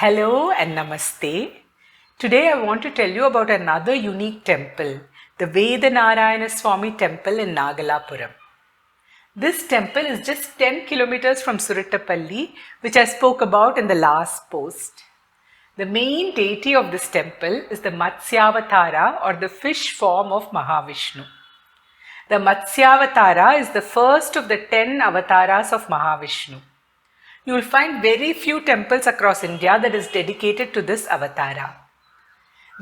Hello and Namaste. Today I want to tell you about another unique temple, the Vedanarayana Swamy temple in Nagalapuram. This temple is just 10 kilometers from Surattapalli, which I spoke about in the last post. The main deity of this temple is the Matsya Avatara, or the fish form of Mahavishnu. The Matsya Avatara is the first of the 10 avatars of Mahavishnu. You will find very few temples across India that is dedicated to this avatara.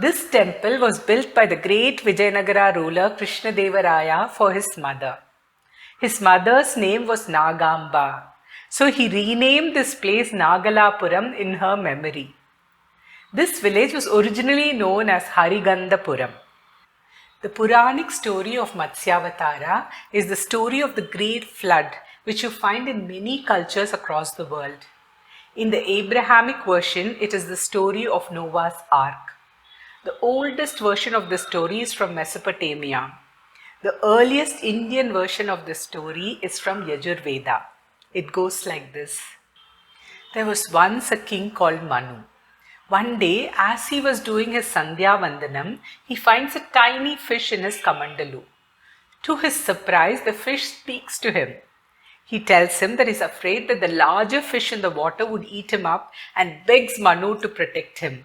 This temple was built by the great Vijayanagara ruler Krishnadevaraya for his mother. His mother's name was Nagamba, so he renamed this place Nagalapuram in her memory. This village was originally known as Harigandapuram. The Puranic story of Matsya Avatara is the story of the great flood, which you find in many cultures across the world. In the Abrahamic version, it is the story of Noah's Ark. The oldest version of the story is from Mesopotamia. The earliest Indian version of the story is from Yajurveda. It goes like this. There was once a king called Manu. One day, as he was doing his Sandhya Vandanam, he finds a tiny fish in his Kamandalu. To his surprise, the fish speaks to him. He tells him that he is afraid that the larger fish in the water would eat him up and begs Manu to protect him.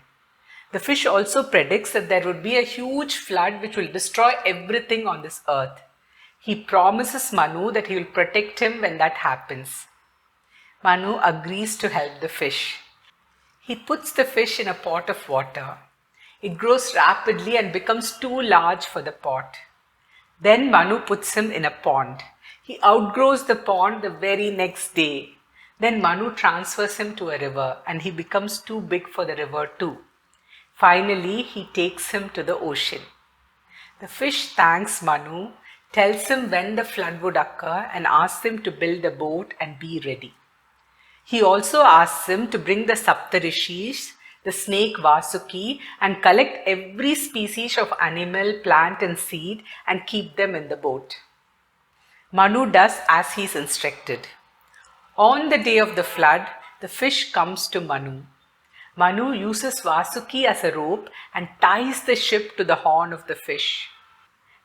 The fish also predicts that there would be a huge flood which will destroy everything on this earth. He promises Manu that he will protect him when that happens. Manu agrees to help the fish. He puts the fish in a pot of water. It grows rapidly and becomes too large for the pot. Then Manu puts him in a pond. He outgrows the pond the very next day. Then Manu transfers him to a river and he becomes too big for the river too. Finally, he takes him to the ocean. The fish thanks Manu, tells him when the flood would occur and asks him to build a boat and be ready. He also asks him to bring the Saptarishis, the snake Vasuki, and collect every species of animal, plant and seed and keep them in the boat. Manu does as he is instructed. On the day of the flood, the fish comes to Manu. Manu uses Vasuki as a rope and ties the ship to the horn of the fish.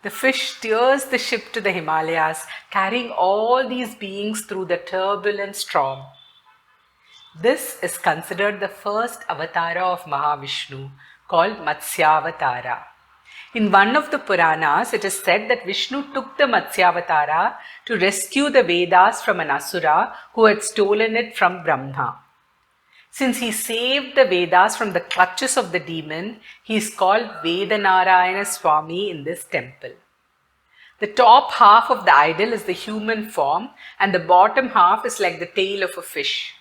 The fish steers the ship to the Himalayas, carrying all these beings through the turbulent storm. This is considered the first avatara of Mahavishnu, called Matsya Avatara. In one of the Puranas, it is said that Vishnu took the Matsya Avatara to rescue the Vedas from an Asura who had stolen it from Brahma. Since he saved the Vedas from the clutches of the demon, he is called Vedanarayana Swamy in this temple. The top half of the idol is the human form and the bottom half is like the tail of a fish.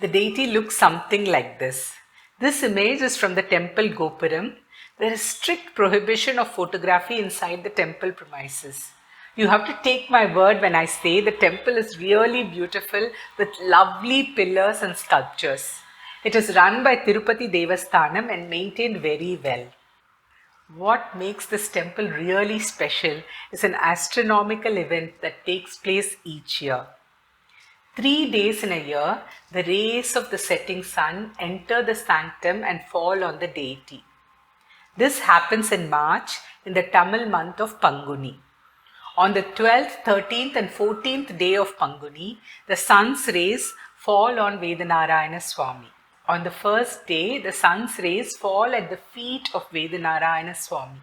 The deity looks something like this. This image is from the temple Gopuram. There is strict prohibition of photography inside the temple premises. You have to take my word when I say the temple is really beautiful with lovely pillars and sculptures. It is run by Tirupati Devasthanam and maintained very well. What makes this temple really special is an astronomical event that takes place each year. 3 days in a year, the rays of the setting sun enter the sanctum and fall on the deity. This happens in March in the Tamil month of Panguni. On the 12th, 13th and 14th day of Panguni, the sun's rays fall on Vedanarayana Swamy. On the first day, the sun's rays fall at the feet of Vedanarayana Swamy.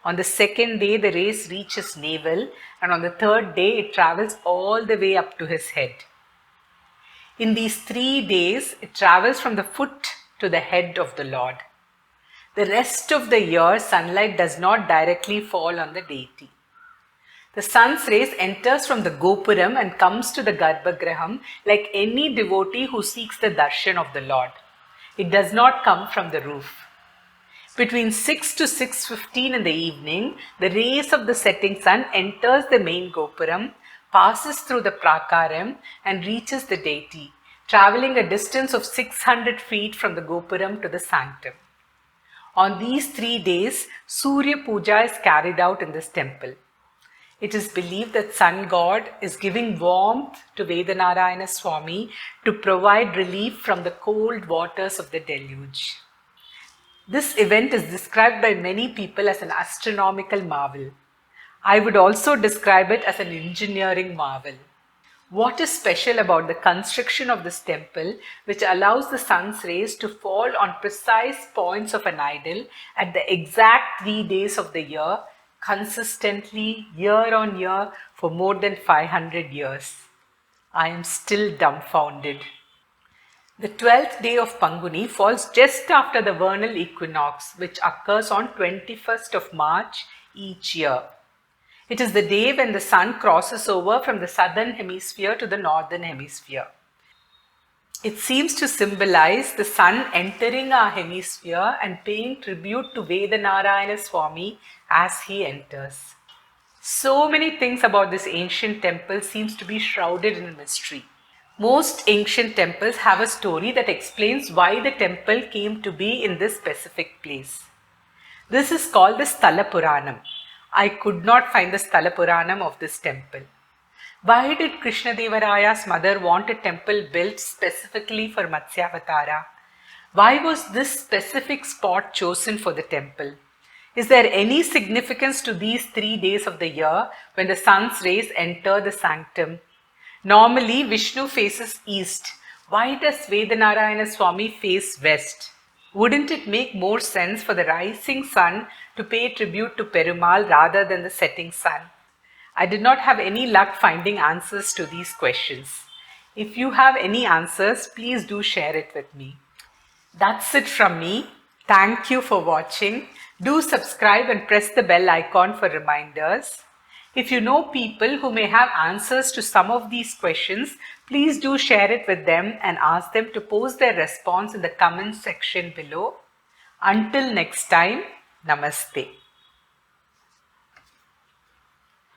On the second day, the rays reach his navel, and on the third day, it travels all the way up to his head. In these 3 days, it travels from the foot to the head of the Lord. The rest of the year, sunlight does not directly fall on the deity. The sun's rays enters from the Gopuram and comes to the Garbhagraham like any devotee who seeks the darshan of the Lord. It does not come from the roof. Between 6 to 6:15 in the evening, the rays of the setting sun enters the main Gopuram, passes through the Prakaram and reaches the deity, traveling a distance of 600 feet from the Gopuram to the sanctum. On these 3 days, Surya Puja is carried out in this temple. It is believed that Sun God is giving warmth to Vedanarayana Swamy to provide relief from the cold waters of the deluge. This event is described by many people as an astronomical marvel. I would also describe it as an engineering marvel. What is special about the construction of this temple, which allows the sun's rays to fall on precise points of an idol at the exact 3 days of the year, consistently, year on year, for more than 500 years? I am still dumbfounded. The 12th day of Panguni falls just after the vernal equinox, which occurs on 21st of March each year. It is the day when the sun crosses over from the southern hemisphere to the northern hemisphere. It seems to symbolize the sun entering our hemisphere and paying tribute to Vedanarayana Swamy as he enters. So many things about this ancient temple seems to be shrouded in mystery. Most ancient temples have a story that explains why the temple came to be in this specific place. This is called the Sthala Puranam. I could not find the Sthala Puranam of this temple. Why did Krishnadevaraya's mother want a temple built specifically for Matsya Avatara? Why was this specific spot chosen for the temple? Is there any significance to these 3 days of the year when the sun's rays enter the sanctum? Normally, Vishnu faces east. Why does Vedanarayana Swamy face west? Wouldn't it make more sense for the rising sun to pay tribute to Perumal rather than the setting sun? I did not have any luck finding answers to these questions. If you have any answers, please do share it with me. That's it from me. Thank you for watching. Do subscribe and press the bell icon for reminders. If you know people who may have answers to some of these questions, please do share it with them and ask them to post their response in the comment section below. Until next time, Namaste.